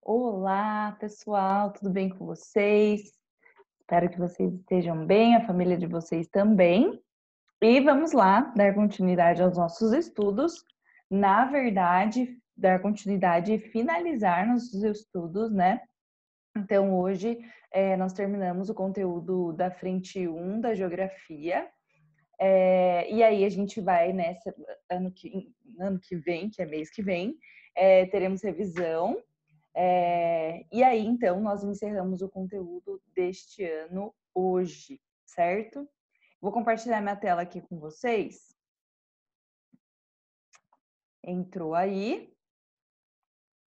Olá, pessoal, tudo bem com vocês? Espero que vocês estejam bem, a família de vocês também. E vamos lá dar continuidade aos nossos estudos. Na verdade, dar continuidade e finalizar nossos estudos, né? Então, hoje nós terminamos o conteúdo da frente 1 da geografia. E aí a gente vai nessa ano que vem, que é mês que vem, teremos revisão. E aí, então, nós encerramos o conteúdo deste ano hoje, certo? Vou compartilhar minha tela aqui com vocês. Entrou aí?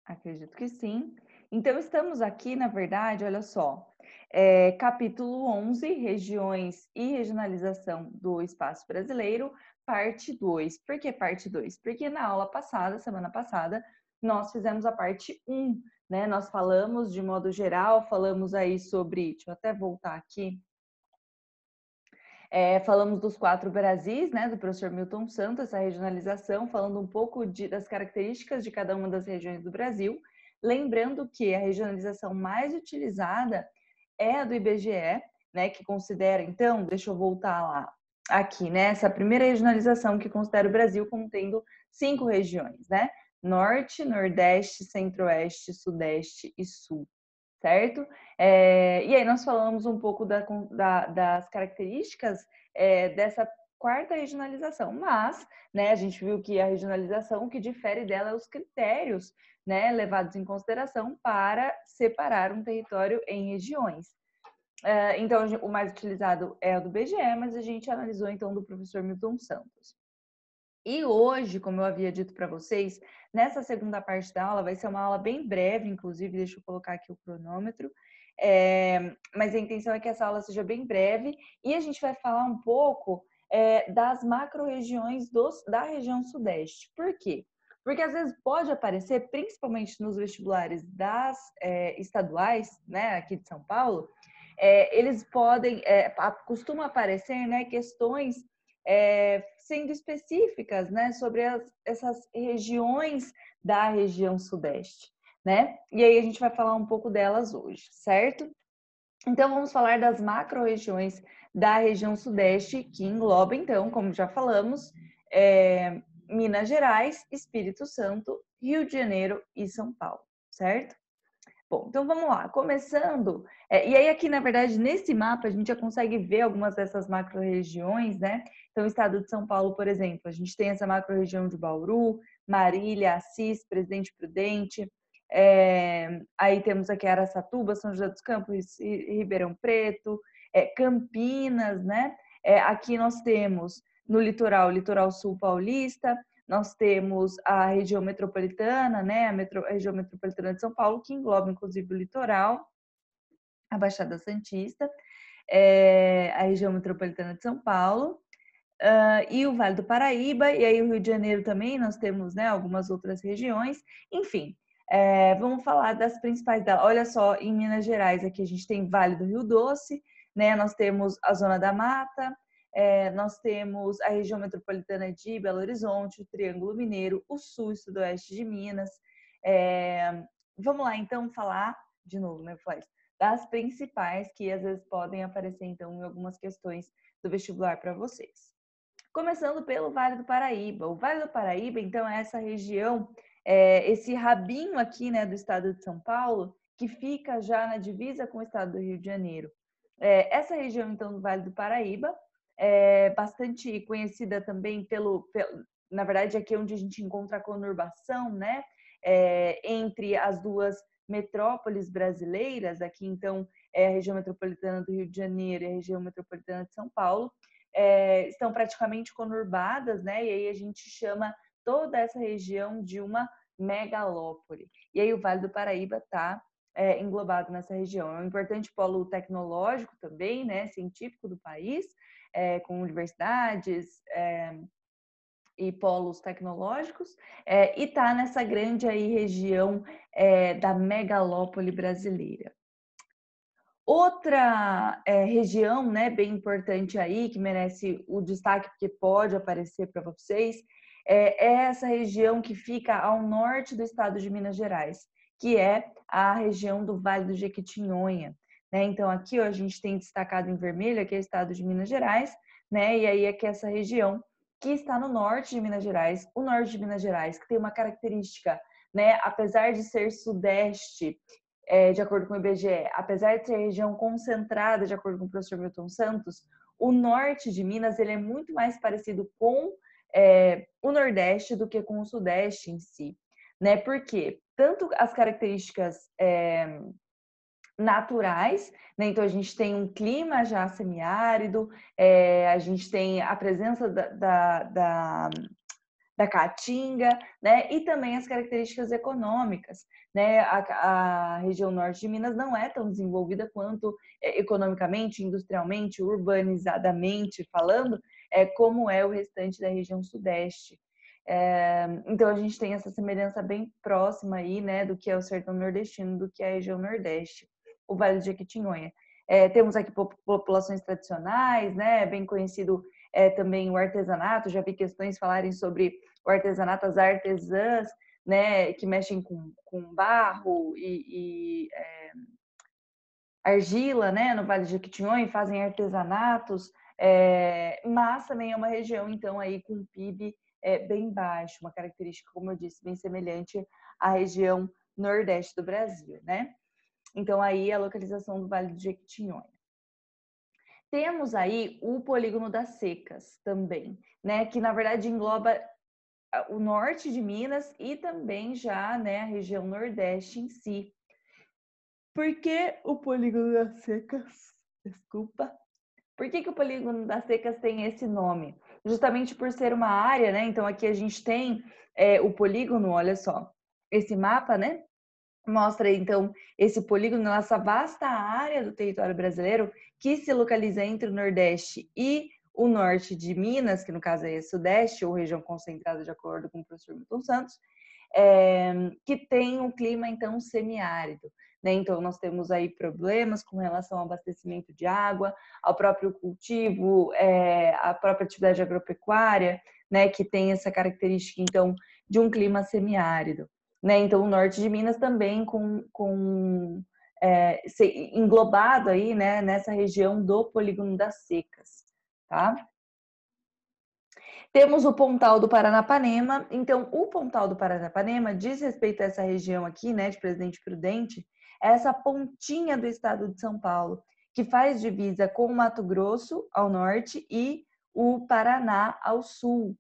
Acredito que sim. Então, estamos aqui, na verdade, olha só, capítulo 11, regiões e regionalização do espaço brasileiro, parte 2. Por que parte 2? Porque na aula passada, semana passada, nós fizemos a parte 1, né? Nós falamos de modo geral, falamos aí sobre, deixa eu até voltar aqui, falamos dos 4 Brasis, né, do professor Milton Santos, essa regionalização, falando um pouco das características de cada uma das regiões do Brasil. Lembrando que a regionalização mais utilizada é a do IBGE, né, que considera, então, deixa eu voltar lá, aqui, né, essa primeira regionalização que considera o Brasil como tendo 5 regiões, né, Norte, Nordeste, Centro-Oeste, Sudeste e Sul, certo? E aí nós falamos um pouco das características dessa quarta regionalização, mas, né, a gente viu que a regionalização, o que difere dela é os critérios, né, levados em consideração para separar um território em regiões. Então, o mais utilizado é o do BGE, mas a gente analisou então do professor Milton Santos. E hoje, como eu havia dito para vocês, nessa segunda parte da aula, vai ser uma aula bem breve, inclusive, deixa eu colocar aqui o cronômetro, mas a intenção é que essa aula seja bem breve e a gente vai falar um pouco das macro-regiões da região sudeste. Por quê? Porque às vezes pode aparecer, principalmente nos vestibulares das estaduais, né, aqui de São Paulo, eles podem, costuma aparecer, né, questões sendo específicas, né, sobre essas regiões da região sudeste, né? E aí a gente vai falar um pouco delas hoje, certo? Então vamos falar das macro-regiões da região sudeste, que engloba, então, como já falamos, Minas Gerais, Espírito Santo, Rio de Janeiro e São Paulo, certo? Bom, então vamos lá. Começando, e aí aqui, na verdade, nesse mapa, a gente já consegue ver algumas dessas macro-regiões, né? Então, o estado de São Paulo, por exemplo, a gente tem essa macro-região de Bauru, Marília, Assis, Presidente Prudente, aí temos aqui Araçatuba, São José dos Campos e Ribeirão Preto, Campinas, né? Aqui nós temos no litoral, litoral sul paulista, nós temos a região metropolitana, né, a região metropolitana de São Paulo, que engloba inclusive o litoral, a Baixada Santista, a região metropolitana de São Paulo, e o Vale do Paraíba, e aí o Rio de Janeiro também, nós temos, né, algumas outras regiões, enfim. Vamos falar das principais delas. Olha só, em Minas Gerais, aqui a gente tem Vale do Rio Doce, né, nós temos a Zona da Mata, nós temos a região metropolitana de Belo Horizonte, o Triângulo Mineiro, o sul e sudoeste de Minas. Vamos lá, então, falar, de novo, né, Flávio, das principais que às vezes podem aparecer, então, em algumas questões do vestibular para vocês. Começando pelo Vale do Paraíba. O Vale do Paraíba, então, é essa região, esse rabinho aqui, né, do estado de São Paulo, que fica já na divisa com o estado do Rio de Janeiro. Essa região, então, do Vale do Paraíba, é bastante conhecida também na verdade, aqui é onde a gente encontra a conurbação, né, entre as duas metrópoles brasileiras, aqui, então, é a região metropolitana do Rio de Janeiro e a região metropolitana de São Paulo, estão praticamente conurbadas, né, e aí a gente chama toda essa região de uma megalópole. E aí o Vale do Paraíba está englobado nessa região. É um importante polo tecnológico também, né, científico do país, com universidades e polos tecnológicos, e está nessa grande aí região da megalópole brasileira. Outra região, né, bem importante aí, que merece o destaque, porque pode aparecer para vocês, é essa região que fica ao norte do estado de Minas Gerais, que é a região do Vale do Jequitinhonha, né? Então aqui ó, a gente tem destacado em vermelho, aqui é o estado de Minas Gerais, né? E aí aqui é essa região que está no norte de Minas Gerais, o norte de Minas Gerais, que tem uma característica, né? Apesar de ser sudeste, de acordo com o IBGE, apesar de ser região concentrada, de acordo com o professor Milton Santos, o norte de Minas ele é muito mais parecido com o Nordeste do que com o Sudeste em si, né? Porque tanto as características naturais, né? Então a gente tem um clima já semiárido, a gente tem a presença da caatinga, né? E também as características econômicas, né? A região norte de Minas não é tão desenvolvida quanto economicamente, industrialmente, urbanizadamente falando, como é o restante da região sudeste. Então a gente tem essa semelhança bem próxima aí, né, do que é o sertão nordestino, do que é a região nordeste, o Vale do Jequitinhonha. Temos aqui populações tradicionais, né, bem conhecido também o artesanato, já vi questões falarem sobre o artesanato, as artesãs, né, que mexem com barro e argila, né, no Vale do Jequitinhonha, fazem artesanatos, mas também é uma região, então, aí com PIB bem baixo, uma característica, como eu disse, bem semelhante à região nordeste do Brasil, né? Então, aí a localização do Vale do Jequitinhonha. Temos aí o polígono das secas também, né, que na verdade engloba o norte de Minas e também já, né, a região nordeste em si. Por que o polígono das secas? Desculpa. Por que o polígono das secas tem esse nome? Justamente por ser uma área, né? Então aqui a gente tem o polígono, olha só, esse mapa, né? Mostra então esse polígono nessa vasta área do território brasileiro que se localiza entre o Nordeste e o norte de Minas, que no caso é Sudeste ou região concentrada, de acordo com o professor Milton Santos, que tem um clima então semiárido, né? Então nós temos aí problemas com relação ao abastecimento de água, ao próprio cultivo, a própria atividade agropecuária, né? Que tem essa característica então de um clima semiárido. Né? Então, o norte de Minas também englobado aí, né, nessa região do polígono das secas, tá? Temos o Pontal do Paranapanema. Então, o Pontal do Paranapanema diz respeito a essa região aqui, né, de Presidente Prudente, essa pontinha do estado de São Paulo, que faz divisa com o Mato Grosso ao norte e o Paraná ao sul.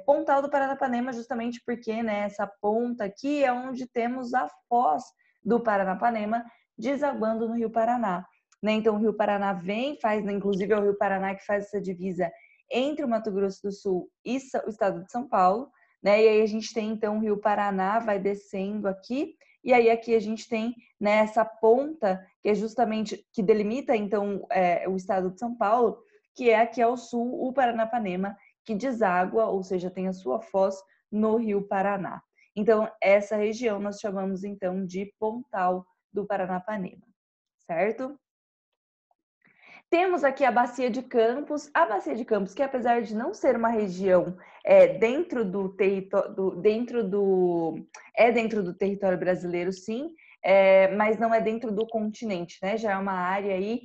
Pontal do Paranapanema, justamente porque, né, essa ponta aqui é onde temos a foz do Paranapanema desaguando no Rio Paraná. Né? Então, o Rio Paraná faz, né, inclusive é o Rio Paraná que faz essa divisa entre o Mato Grosso do Sul e o estado de São Paulo, né? E aí a gente tem então o Rio Paraná vai descendo aqui, e aí aqui a gente tem, né, essa ponta que é justamente que delimita então o estado de São Paulo, que é aqui ao sul o Paranapanema, que deságua, ou seja, tem a sua foz no Rio Paraná. Então essa região nós chamamos então de Pontal do Paranapanema, certo? Temos aqui a Bacia de Campos. A Bacia de Campos, que apesar de não ser uma região dentro do território brasileiro, sim, mas não é dentro do continente, né? Já é uma área aí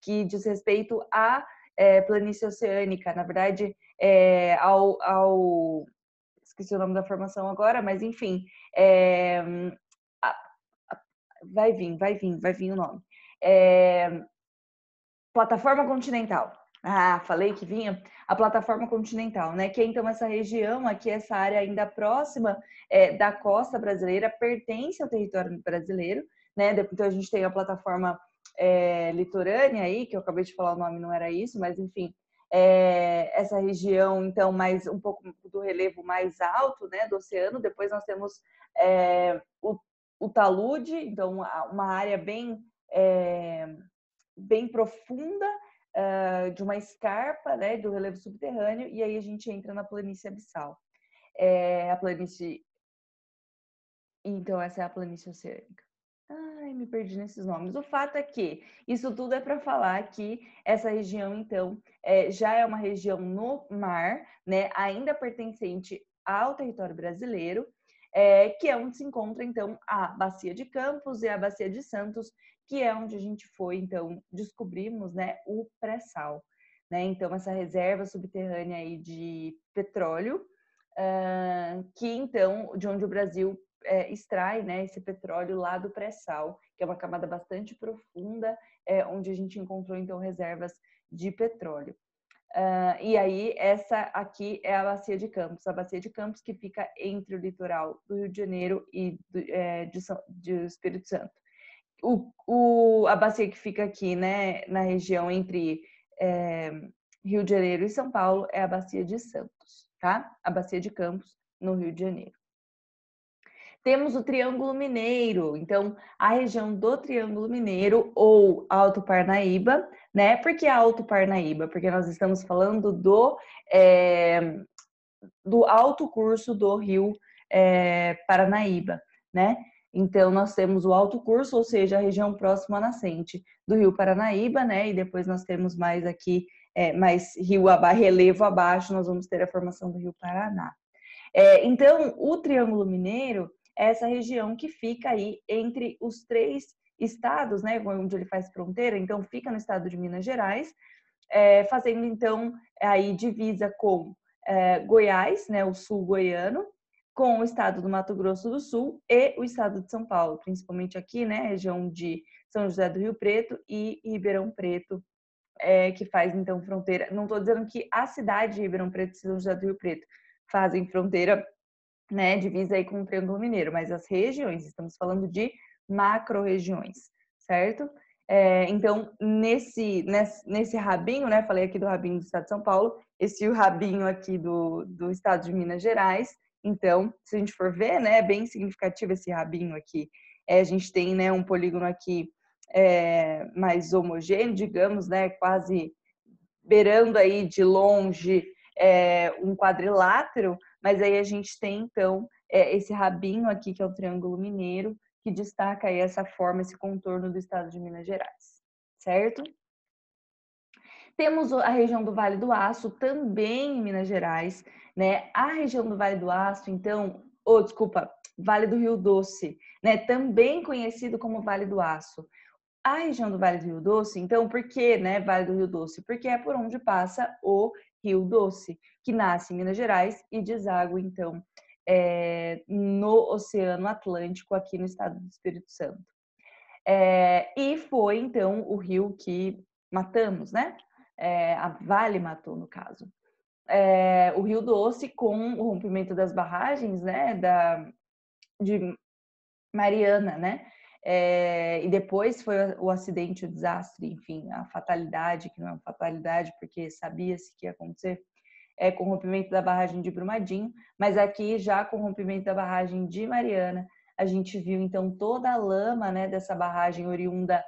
que diz respeito à planície oceânica, na verdade, esqueci o nome da formação agora, mas enfim, vai vir o nome. Plataforma continental. Ah, falei que vinha a plataforma continental, né? Que é então essa região aqui, essa área ainda próxima da costa brasileira, pertence ao território brasileiro, né? Então a gente tem a plataforma litorânea aí, que eu acabei de falar o nome, não era isso, mas enfim, essa região, então, mais um pouco do relevo mais alto, né? Do oceano. Depois nós temos o talude, então uma área bem profunda, de uma escarpa, né, do relevo subterrâneo, e aí a gente entra na planície abissal. A planície... Então, essa é a planície oceânica, Ai, me perdi nesses nomes. O fato é que isso tudo é para falar que essa região, então, já é uma região no mar, né, ainda pertencente ao território brasileiro, que é onde se encontra, então, a Bacia de Campos e a Bacia de Santos, que é onde a gente foi, então, descobrimos, né, o pré-sal, né? Então, essa reserva subterrânea aí de petróleo, que, então, de onde o Brasil extrai, né, esse petróleo lá do pré-sal, que é uma camada bastante profunda, onde a gente encontrou então reservas de petróleo. E aí essa aqui é a Bacia de Campos que fica entre o litoral do Rio de Janeiro e de Espírito Santo. A bacia que fica aqui, né, na região entre Rio de Janeiro e São Paulo é a Bacia de Santos, tá? A Bacia de Campos no Rio de Janeiro. Temos o Triângulo Mineiro, então a região do Triângulo Mineiro ou Alto Parnaíba, né? Por que Alto Parnaíba? Porque nós estamos falando do alto curso do Rio Paranaíba, né? Então nós temos o alto curso, ou seja, a região próxima à nascente do Rio Paranaíba, né? E depois nós temos mais aqui, mais relevo abaixo, nós vamos ter a formação do Rio Paraná. Então, o Triângulo Mineiro é essa região que fica aí entre os 3 estados, né, onde ele faz fronteira, então fica no estado de Minas Gerais, fazendo então aí divisa com Goiás, né, o sul goiano, com o estado do Mato Grosso do Sul e o estado de São Paulo, principalmente aqui, né, região de São José do Rio Preto e Ribeirão Preto, que faz então fronteira. Não estou dizendo que a cidade de Ribeirão Preto e São José do Rio Preto fazem fronteira, né, divisa aí com o Triângulo Mineiro, mas as regiões, estamos falando de macro-regiões, certo? Então, nesse rabinho, né, falei aqui do rabinho do estado de São Paulo, esse rabinho aqui do estado de Minas Gerais, então, se a gente for ver, né, é bem significativo esse rabinho aqui. A gente tem, né, um polígono aqui mais homogêneo, digamos, né, quase beirando aí de longe um quadrilátero, mas aí a gente tem, então, esse rabinho aqui, que é o Triângulo Mineiro, que destaca aí essa forma, esse contorno do estado de Minas Gerais, certo? Temos a região do Vale do Aço, também em Minas Gerais, né? A região do Vale do Aço, então, Vale do Rio Doce, né? Também conhecido como Vale do Aço. A região do Vale do Rio Doce, então, por que, né, Vale do Rio Doce? Porque é por onde passa o Rio Doce, que nasce em Minas Gerais e deságua, então, no Oceano Atlântico, aqui no estado do Espírito Santo. E foi, então, o rio que matamos, né? A Vale matou, no caso. O Rio Doce, com o rompimento das barragens, né, de Mariana, né? E depois foi o acidente, o desastre, enfim, a fatalidade, que não é uma fatalidade porque sabia-se que ia acontecer, com o rompimento da barragem de Brumadinho, mas aqui já com o rompimento da barragem de Mariana, a gente viu então toda a lama, né, dessa barragem oriunda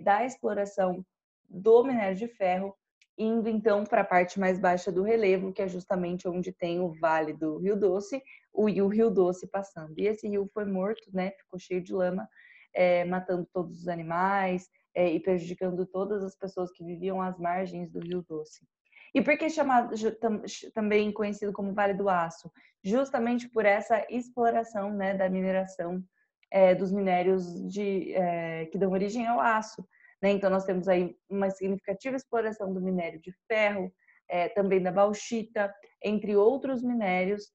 da exploração do minério de ferro, indo então para a parte mais baixa do relevo, que é justamente onde tem o Vale do Rio Doce, e o Rio Doce passando. E esse rio foi morto, né, ficou cheio de lama, matando todos os animais e prejudicando todas as pessoas que viviam às margens do Rio Doce. E por que chamado também conhecido como Vale do Aço? Justamente por essa exploração, né, da mineração dos minérios que dão origem ao aço, né? Então nós temos aí uma significativa exploração do minério de ferro, também da bauxita, entre outros minérios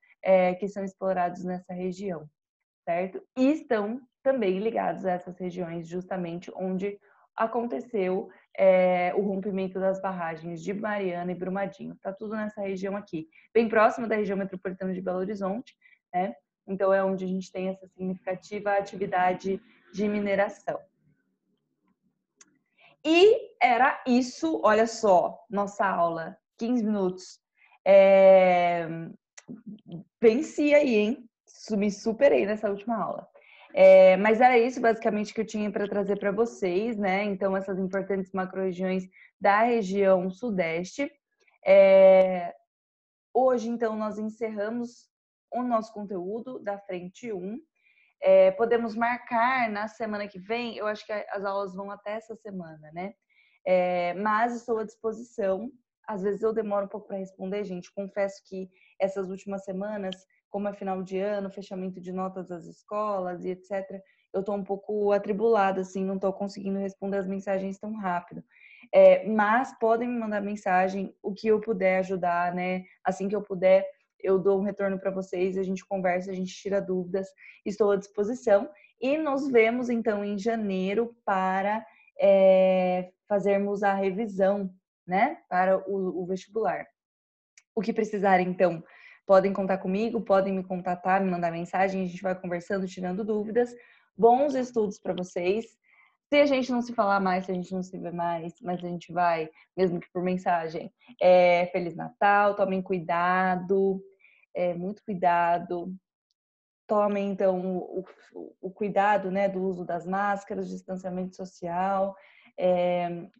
que são explorados nessa região, certo? E estão também ligados a essas regiões justamente onde aconteceu o rompimento das barragens de Mariana e Brumadinho. Está tudo nessa região aqui, bem próximo da região metropolitana de Belo Horizonte, né? Então é onde a gente tem essa significativa atividade de mineração. E era isso, olha só, nossa aula, 15 minutos. Venci aí, hein? Me superei nessa última aula. Mas era isso basicamente que eu tinha para trazer para vocês, né? Então, essas importantes macro-regiões da região sudeste. Hoje, então, nós encerramos o nosso conteúdo da frente 1. Podemos marcar na semana que vem, eu acho que as aulas vão até essa semana, né? Mas estou à disposição. Às vezes eu demoro um pouco para responder, gente. Confesso que essas últimas semanas, como é final de ano, fechamento de notas das escolas e etc., eu estou um pouco atribulada, assim, não estou conseguindo responder as mensagens tão rápido. Mas podem me mandar mensagem, o que eu puder ajudar, né? Assim que eu puder, eu dou um retorno para vocês, a gente conversa, a gente tira dúvidas. Estou à disposição. E nos vemos, então, em janeiro para fazermos a revisão, né, para o vestibular. O que precisarem, então, podem contar comigo, podem me contatar, me mandar mensagem, a gente vai conversando, tirando dúvidas. Bons estudos para vocês. Se a gente não se falar mais, se a gente não se vê mais, mas a gente vai, mesmo que por mensagem. Feliz Natal, tomem cuidado, muito cuidado. Tomem, então, o cuidado, né, do uso das máscaras, distanciamento social.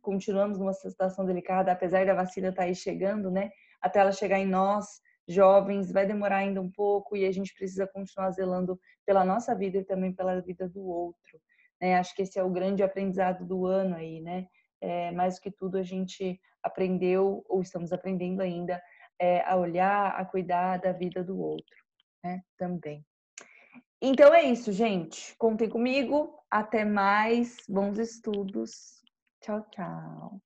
Continuamos numa situação delicada, apesar da vacina estar aí chegando, né? Até ela chegar em nós, jovens, vai demorar ainda um pouco e a gente precisa continuar zelando pela nossa vida e também pela vida do outro, né? Acho que esse é o grande aprendizado do ano aí, né? Mais do que tudo, a gente aprendeu, ou estamos aprendendo ainda, a olhar, a cuidar da vida do outro, né? Também. Então é isso, gente. Contem comigo. Até mais. Bons estudos. Tchau, tchau.